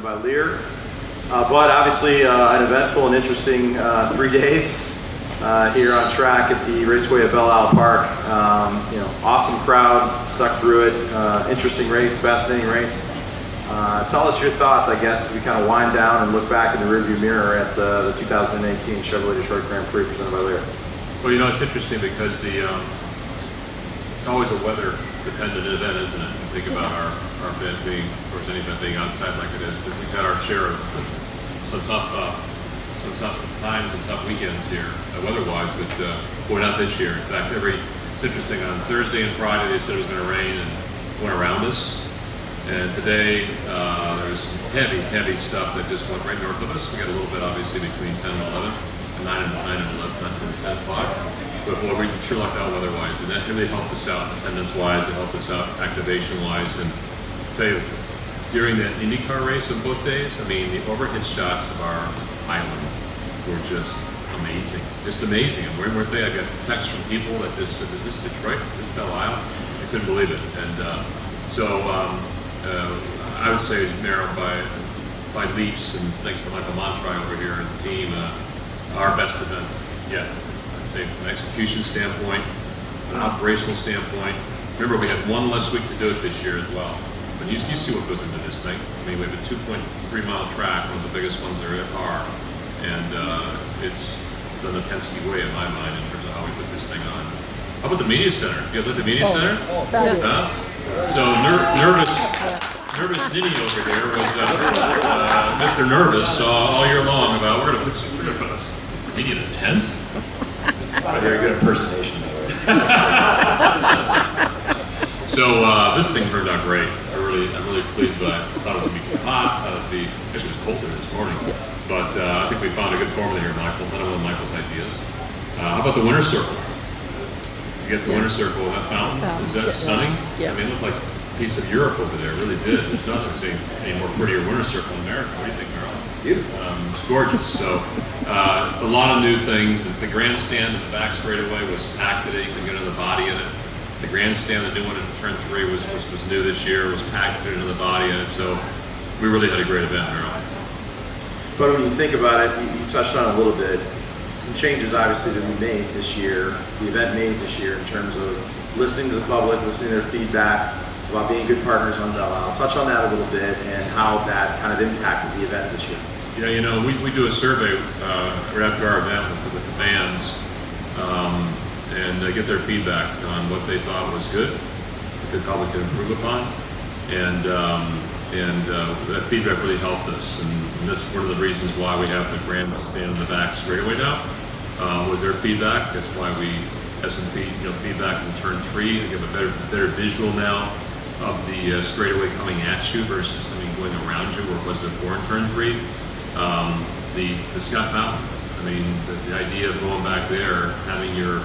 presented by Lear. Bud, obviously an eventful and interesting 3 days here on track at the Raceway at Belle Isle Park. Awesome crowd, stuck through it. Interesting race, fascinating race. Tell us your thoughts, I guess, as we kind of wind down and look back in the rearview mirror at the 2018 Chevrolet Detroit Grand Prix presented by Lear. Well, it's interesting because it's always a weather-dependent event, isn't it? Think about our event being, of course, any event being outside like it is, but we've had our share of some tough times and tough weekends here, weather-wise, but boy, not this year. In fact, it's interesting, on Thursday and Friday they said it was going to rain and went around us. And today, there's some heavy stuff that just went right north of us. We got a little bit, obviously, between 10 and 11, 9 and 11, 10 and 5. But boy, we sure lucked out weather-wise, and that really helped us out attendance-wise. It helped us out activation-wise. And I'll tell you, during that IndyCar race on both days, the overhead shots of our island were just amazing. Just amazing. And weren't they? I got texts from people that just said, "Is this Detroit? Is this Belle Isle?" I couldn't believe it. And I would say narrowed by leaps, and thanks to Michael Montry over here and the team, our best event yet. I'd say from an execution standpoint, an operational standpoint. Remember, we had one less week to do it this year as well. But you see what goes into this thing. We have a 2.3 mile track, one of the biggest ones there are, and it's done the Penske way in my mind in terms of how we put this thing on. How about the media center? You guys like the media center? Yes. So nervous Denny over here was Mr. Nervous all year long about we're going to put a media in a tent. Very good impersonation. So this thing turned out great. I'm really pleased with it. I thought it was going to be too hot. Actually, it was cold there this morning. But I think we found a good formula here, Michael. Another one of Michael's ideas. How about the winter circle? You get the winter circle in that fountain. Is that stunning? Yeah. It looked like a piece of Europe over there. It really did. There's nothing any more prettier winter circle in America. What do you think, Marilyn? Beautiful. It's gorgeous. So a lot of new things. The grandstand in the back straightaway was packed today. You can get in the body in it. The grandstand, the new one in turn 3 was new this year. Was packed into the body in it. So we really had a great event, Marilyn. But when you think about it, you touched on it a little bit. Some changes obviously that we made this year, the event made this year in terms of listening to the public, listening to their feedback about being good partners on Belle Isle. Touch on that a little bit and how that kind of impacted the event this year. Yeah, we do a survey right after our event with the fans and get their feedback on what they thought was good, what they thought we could improve upon, and that feedback really helped us. And that's one of the reasons why we have the grandstand in the back straightaway now. Was their feedback? That's why we have some feedback in turn 3. We have a better visual now of the straightaway coming at you versus going around you, where it was before in turn 3. The Scott Mountain. The idea of going back there, having your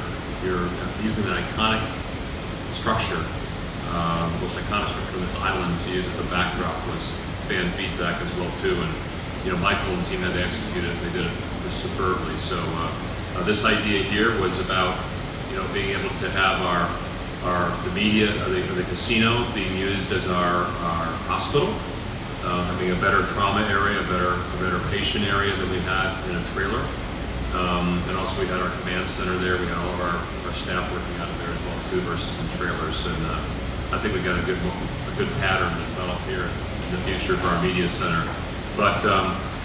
using an iconic structure, most iconic structure on this island to use as a backdrop was fan feedback as well too. And Michael and the team had to execute it. They did it superbly. So this idea here was about being able to have the media, the casino being used as our hospital, having a better trauma area, a better patient area than we had in a trailer. And also we had our command center there. We had all of our staff working out of there as well too, versus in trailers. And I think we got a good pattern to develop here in the future for our media center. But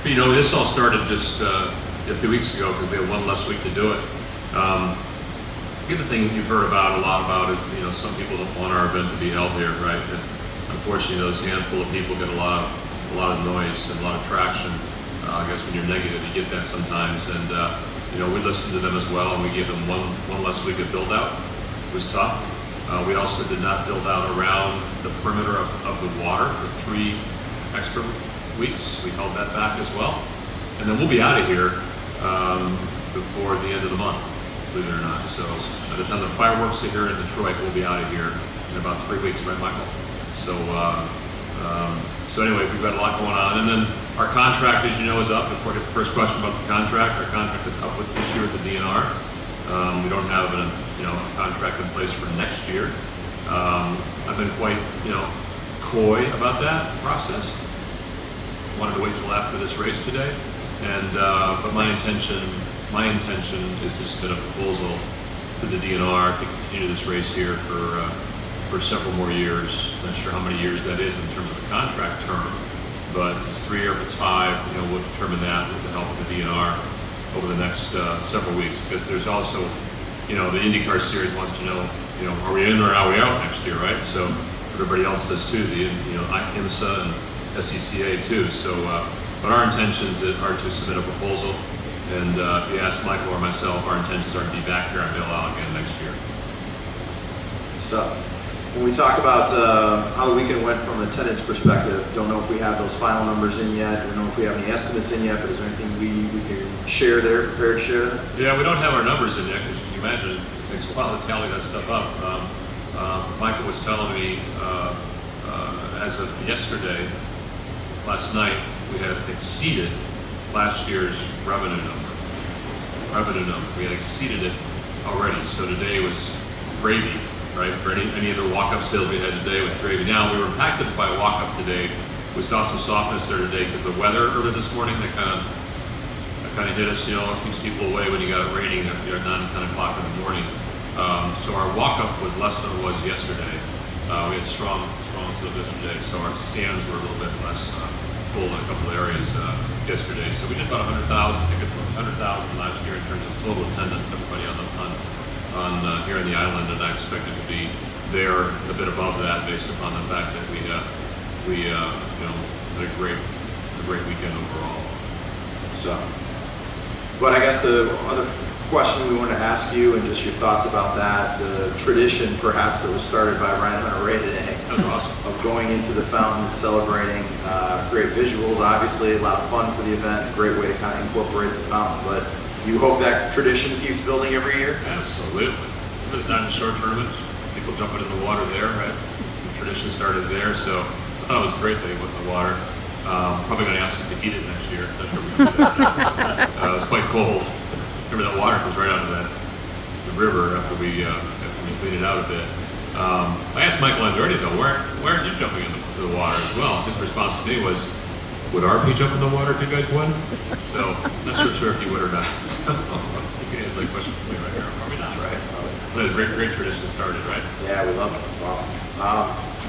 this all started just a few weeks ago because we had one less week to do it. The other thing you've heard a lot about is some people don't want our event to be held here, right? And unfortunately, those handful of people get a lot of noise and a lot of traction. I guess when you're negative, you get that sometimes. And we listened to them as well, and we gave them one less week of build out. It was tough. We also did not build out around the perimeter of the water for 3 extra weeks. We held that back as well. And then we'll be out of here before the end of the month, believe it or not. So by the time the fireworks are here in Detroit, we'll be out of here in about 3 weeks, right, Michael? So anyway, we've got a lot going on. And then our contract, as you know, is up. Before I get the first question about the contract, our contract is up with this year at the DNR. We don't have a contract in place for next year. I've been quite coy about that process. wanted to wait till after this race today. And but my intention is to submit a proposal to the DNR to continue this race here for several more years. Not sure how many years that is in terms of the contract term, but if it's 3 or if it's 5, we'll determine that with the help of the DNR over the next several weeks. Because there's also, the IndyCar Series wants to know, are we in or are we out next year, right? So everybody else does too. The IMSA and SCCA too. So, but our intentions are to submit a proposal. And if you ask Michael or myself, our intentions are to be back here on Belle Isle again next year. Good stuff. When we talk about how the weekend went from an attendance perspective, don't know if we have those final numbers in yet. Don't know if we have any estimates in yet, but is there anything we can share there, prepared to share? Yeah, we don't have our numbers in yet because you can imagine it takes a while to tally that stuff up. Michael was telling me as of yesterday, last night, we had exceeded last year's revenue number. We had exceeded it already. So today was gravy, right? For any other walk-up sales we had today was gravy. Now, we were impacted by a walk-up today. We saw some softness there today because the weather early this morning, that kind of hit us, keeps people away when you got it raining at 9, 10 o'clock in the morning. So our walk-up was less than it was yesterday. We had strong sales yesterday, so our stands were a little bit less full in a couple areas yesterday. So we did about 100,000 tickets, 100,000 last year in terms of total attendance, everybody on here on the island, and I expect it to be there a bit above that based upon the fact that we had a great weekend overall. So, but I guess the other question we want to ask you, and just your thoughts about that, the tradition perhaps that was started by Ryan Hunter-Ray today. That was awesome. Of going into the fountain and celebrating. Great visuals, obviously, a lot of fun for the event, a great way to kind of incorporate the fountain. But you hope that tradition keeps building every year? Absolutely. The dinosaur tournament, people jumping in the water there, right? The tradition started there, so I thought it was a great thing with the water. Probably going to ask us to heat it next year. I'm not sure we can do that. It was quite cold. Remember that water comes right out of the river after we clean it out a bit. I asked Michael Andretti though, where are you jumping into the water as well? His response to me was, would RP jump in the water if you guys win? So not sure if you would or not. So you can answer that question for me right here. Are we not? That's right. But a great tradition started, right? Yeah, we love it. It's awesome.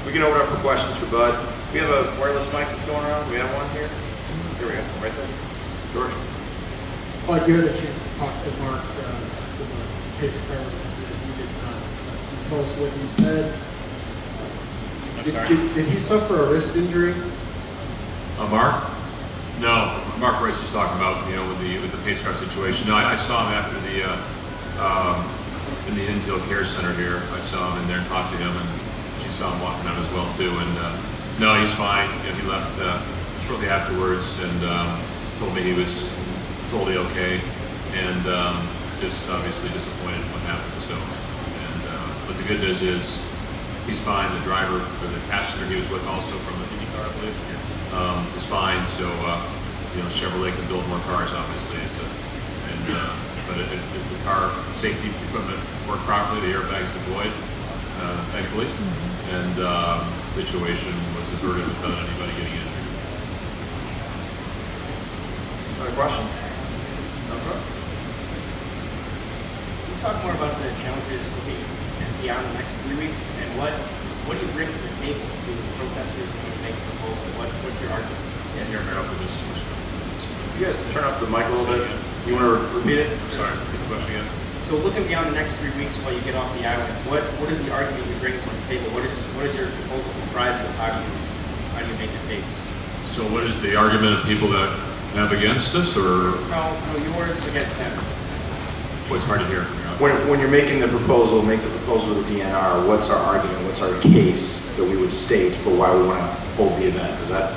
We can open up for questions for Bud. We have a wireless mic that's going around. We have one here. Here we go, right there. George. Well, you had a chance to talk to Mark, the pace car incident. You did not. Can you tell us what he said? I'm sorry? Did he suffer a wrist injury? Mark? No, Mark Rice is talking about, with the pace car situation. No, I saw him after in the Infield Care Center here. I saw him in there and talked to him, and she saw him walking out as well too. And no, he's fine. He left shortly afterwards and told me he was totally okay, and just obviously disappointed in what happened. So, but the good news is he's fine. The driver, or the passenger he was with, also from the IndyCar, I believe, is fine. So, Chevrolet can build more cars. Obviously, but if the car safety equipment worked properly, the airbags deployed, thankfully, and situation was averted without anybody getting injured. Another question? Can you talk more about the challenges looking beyond the next 3 weeks, and what do you bring to the table to protesters to make a proposal? What's your argument? Yeah, here, I'll put this. You guys can turn up the mic a little bit. You want to repeat it? Sorry, repeat the question again. So looking beyond the next 3 weeks while you get off the island, what is the argument you bring to the table? What is your proposal comprised of? How do you make your case? So what is the argument of people that have against us, or? No, yours against them. Well, it's hard to hear. When you're making the proposal, make the proposal to the DNR. What's our argument? What's our case that we would state for why we want to hold the event? Is that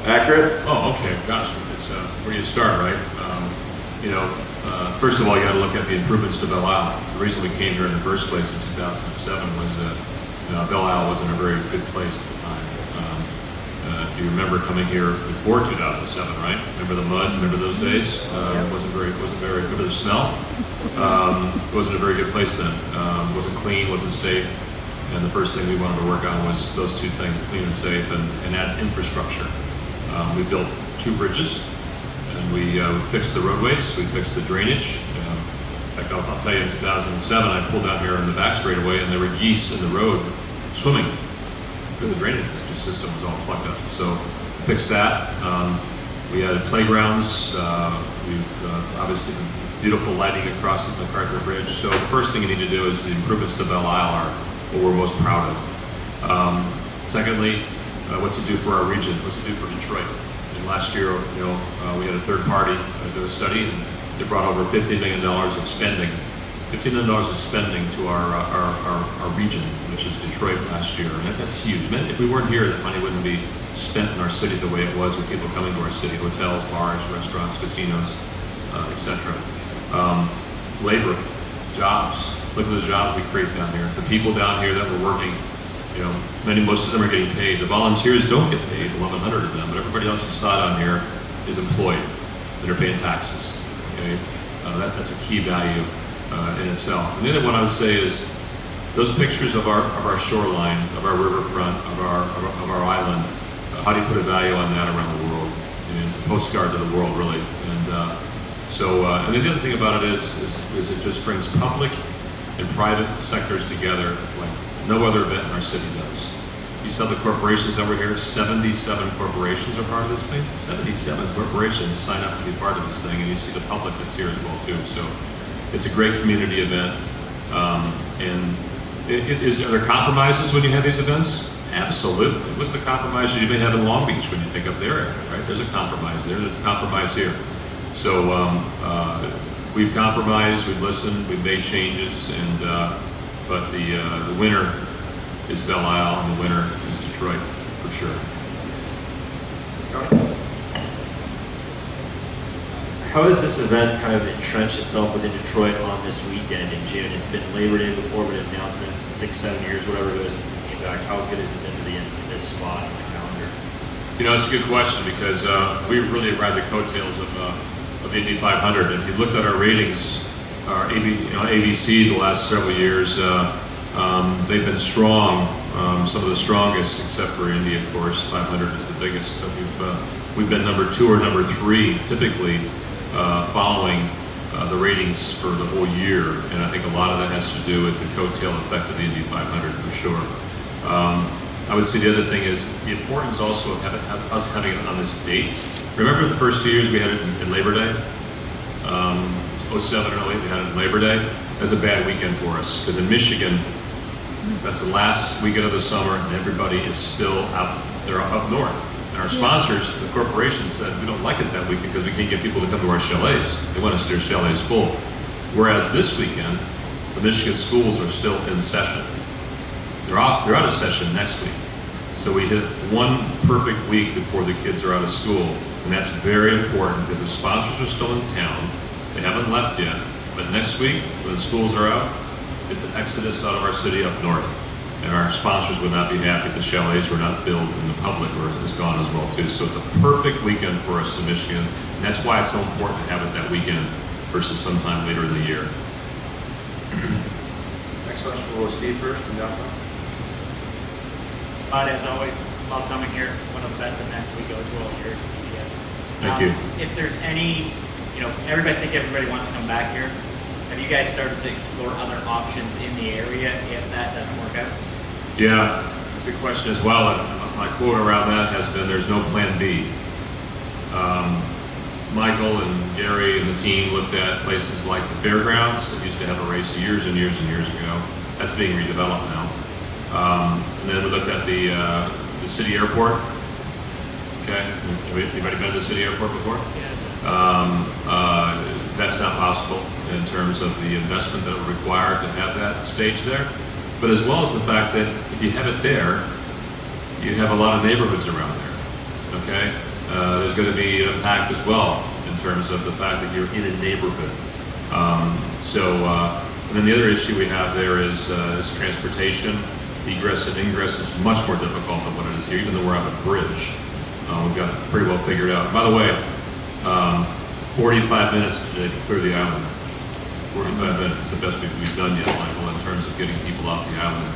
accurate? Oh, okay. Gosh, it's where do you start, right? First of all, you got to look at the improvements to Belle Isle. The reason we came here in the first place in 2007 was Belle Isle wasn't a very good place at the time. If you remember coming here before 2007, right? Remember the mud? Remember those days? It wasn't very. Remember the smell? It wasn't a very good place then. Wasn't clean, wasn't safe, and the first thing we wanted to work on was those two things: clean and safe, and add infrastructure. We built 2 bridges, and we fixed the roadways, we fixed the drainage. In fact, I'll tell you, in 2007, I pulled out here in the back straightaway, and there were geese in the road swimming because the drainage system was all plugged up. So fixed that. We had playgrounds. We've obviously beautiful lighting across the MacArthur Bridge. So the first thing you need to do is the improvements to Belle Isle are what we're most proud of. Secondly, what to do for our region, what to do for Detroit. And last year, we had a third party do a study, and they brought over $50 million of spending. $15 million of spending to our region, which is Detroit last year, and that's huge. If we weren't here, that money wouldn't be spent in our city the way it was with people coming to our city, hotels, bars, restaurants, casinos, etc. Labor, jobs. Look at the jobs we create down here. The people down here that were working, most of them are getting paid. The volunteers don't get paid, 1,100 of them, but everybody else inside on here is employed, and they're paying taxes. Okay, that's a key value in itself. And the other one I would say is those pictures of our shoreline, of our riverfront, of our island. How do you put a value on that around the world? It's a postcard to the world, really. And and the other thing about it is it just brings public and private sectors together like no other event in our city does. You saw the corporations that were here. 77 corporations are part of this thing. 77 corporations sign up to be part of this thing, and you see the public that's here as well too. So it's a great community event. Are there compromises when you have these events? Absolutely. Look at the compromises you may have in Long Beach when you take up their area, right? There's a compromise there. There's a compromise here. So we've compromised, we've listened, we've made changes, but the winner is Belle Isle, and the winner is Detroit for sure. Tony? How has this event kind of entrenched itself within Detroit on this weekend in June? It's been Labor Day before, but an announcement 6-7 years, whatever it was, since it came back. How good has it been to be in this spot on the calendar? It's a good question because we really ride the coattails of the Indy 500. If you looked at our ratings, our ABC the last several years, they've been strong. Some of the strongest, except for Indy, of course. 500 is the biggest. But we've been number 2 or number 3 typically, following the ratings for the whole year, and I think a lot of that has to do with the coattail effect of the Indy 500 for sure. I would say the other thing is the importance also of us having it on this date. Remember the first 2 years we had it in Labor Day? 07 and 08 we had it in Labor Day. That's a bad weekend for us, because in Michigan, that's the last weekend of the summer, and everybody is still out. They're up north. And our sponsors, the corporation, said we don't like it that weekend because we can't get people to come to our chalets. They want us to their chalets full. Whereas this weekend, the Michigan schools are still in session. They're out of session next week. So we hit one perfect week before the kids are out of school. And that's very important because the sponsors are still in town. They haven't left yet. But next week, when the schools are out, it's an exodus out of our city up north. And our sponsors would not be happy if the chalets were not filled and the public is gone as well too. So it's a perfect weekend for us in Michigan. And that's why it's so important to have it that weekend versus sometime later in the year. Next question, we'll go with Steve first, and down front. Bud, as always, love coming here. One of the best events we go to all year. Thank you. If there's any, everybody wants to come back here. Have you guys started to explore other options in the area if that doesn't work out? Yeah, good question as well. And my quote around that has been, there's no plan B. Michael and Gary and the team looked at places like the fairgrounds that used to have a race years and years and years ago. That's being redeveloped now. And then we looked at the city airport. Okay, anybody been to the city airport before? Yeah. That's not possible in terms of the investment that would require to have that stage there. But as well as the fact that if you have it there, you have a lot of neighborhoods around there. Okay, there's going to be an impact as well in terms of the fact that you're in a neighborhood. And then the other issue we have there is transportation. Egress and ingress is much more difficult than what it is here, even though we're on a bridge. We've got it pretty well figured out. By the way, 45 minutes today to clear the island. 45 minutes is the best we've done yet, Michael, in terms of getting people off the island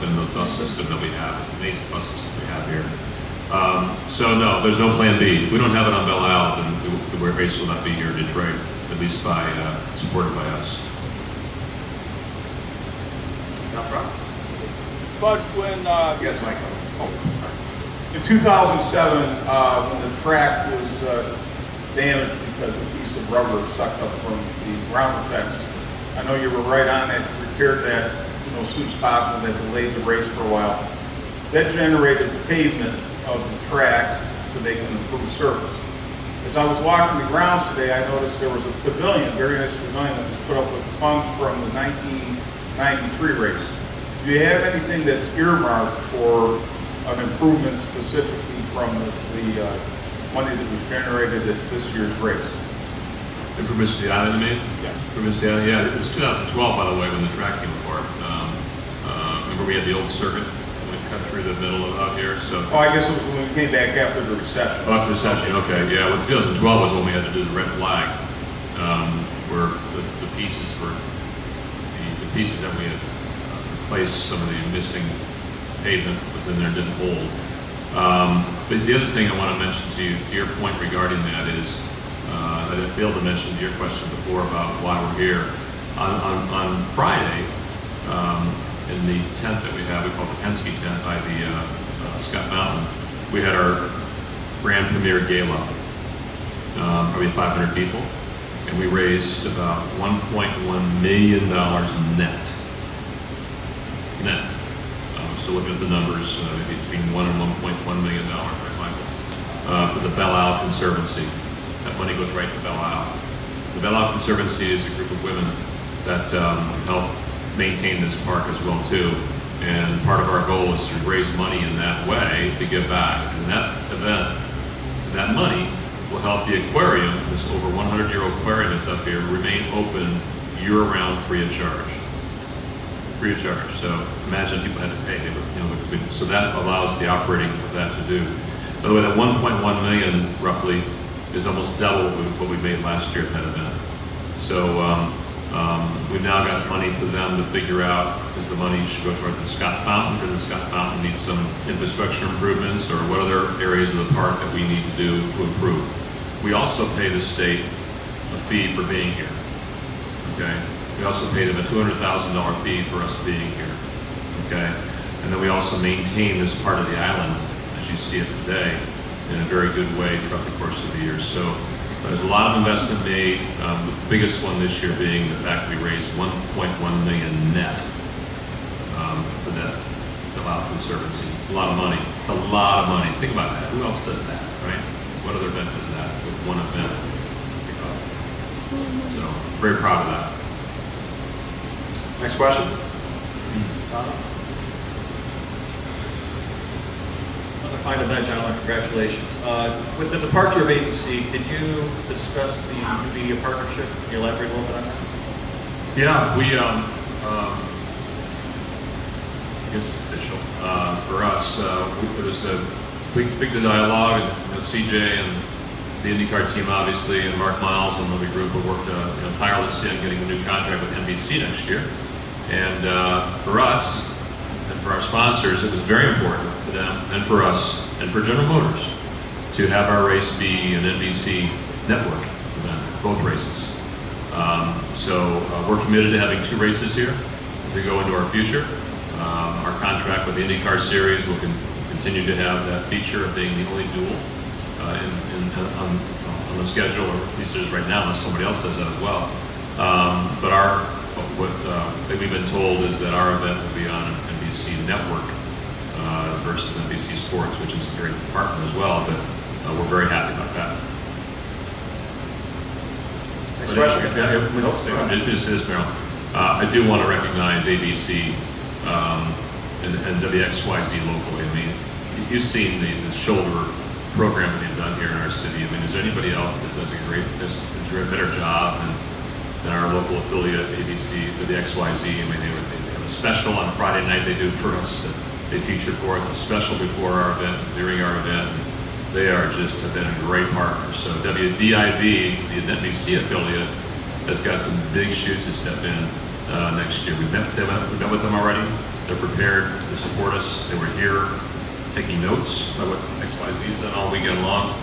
and the bus system that we have. It's an amazing bus system we have here. So no, there's no plan B. If we don't have it on Belle Isle, then the race will not be here in Detroit, at least by, supported by us. Up front. But when, You guys might come. in 2007, when the track was damaged because a piece of rubber sucked up from the ground effects, I know you were right on it, repaired that, as soon as possible, that delayed the race for a while. That generated pavement of the track to make an improved surface. As I was walking the grounds today, I noticed there was a pavilion, very nice pavilion, that was put up with funds from the 1993 race. Do you have anything that's earmarked for an improvement specifically from the money that was generated at this year's race? Improvements to the island, you mean? Yeah. Improvements to the island, yeah. It was 2012, by the way, when the track came apart. Remember we had the old circuit that cut through the middle of out here, so. Oh, I guess it was when we came back after the recession. Oh, after the session, okay, yeah. Well, 2012 was when we had to do the red flag, where the pieces were, the pieces that we had replaced, some of the missing pavement was in there, didn't hold. But the other thing I want to mention to you, to your point regarding that is, I failed to mention to your question before about why we're here. On Friday, in the tent that we have, we call it the Penske tent by the Scott Mountain, we had our grand premiere gala, probably 500 people, and we raised about $1.1 million net. Still looking at the numbers, between $1 and $1.1 million, right, Michael? For the Belle Isle Conservancy. That money goes right to Belle Isle. The Belle Isle Conservancy is a group of women that help maintain this park as well too. And part of our goal is to raise money in that way to give back. And that event, that money will help the aquarium, this over 100-year-old aquarium that's up here, remain open year-round free of charge. Free of charge. So imagine people had to pay. So that allows the operating of that to do. By the way, that 1.1 million roughly is almost double what we made last year at that event. So we've now got money for them to figure out is the money should go toward the Scott Fountain, because the Scott Fountain needs some infrastructure improvements, or what other areas of the park that we need to do to improve. We also pay the state a fee for being here. Okay. We also pay them a $200,000 fee for us being here. Okay. And then we also maintain this part of the island, as you see it today, in a very good way throughout the course of the year. So there's a lot of investment made. The biggest one this year being the fact we raised $1.1 million net for that Belle Isle Conservancy. It's a lot of money. It's a lot of money. Think about that. Who else does that, right? What other event does that with one event? So very proud of that. Next question. Another fine event, gentlemen. Congratulations. With the departure of ABC, can you discuss the new media partnership? Can you elaborate a little bit on that? Yeah, we, I guess it's official. For us, there was a big dialogue, and CJ and the IndyCar team, obviously, and Mark Miles and the group have worked tirelessly on getting a new contract with NBC next year. And for us, and for our sponsors, it was very important for them, and for us, and for General Motors, to have our race be an NBC network event, both races. So we're committed to having 2 races here as we go into our future. Our contract with the IndyCar Series will continue to have that feature of being the only duel on the schedule, or at least it is right now, unless somebody else does that as well. But what we've been told is that our event will be on an NBC network versus NBC Sports, which is a great partner as well, but we're very happy about that. Next question. Just this, Merrill. I do want to recognize ABC and WXYZ locally. I mean, you've seen the shoulder program that they've done here in our city. I mean, is there anybody else that does a better job than our local affiliate, ABC, the XYZ? I mean, they have a special on Friday night they do for us. They feature for us a special before our event, during our event. They have been a great partner. So WDIV, the NBC affiliate, has got some big shoes to step in next year. We met with them already. They're prepared to support us. They were here taking notes about what XYZ's done all weekend long.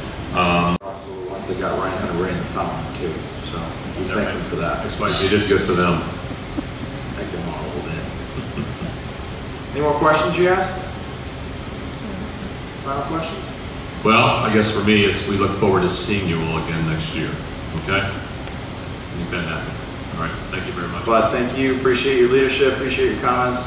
Also the ones that got Ryan Hunter right in the fountain too, so we thank them for that. XYZ did good for them. Thank them all a little bit. Any more questions you asked? Final questions? Well, I guess for me, we look forward to seeing you all again next year, okay? Make that happen. All right, thank you very much. Bud, thank you. Appreciate your leadership. Appreciate your comments.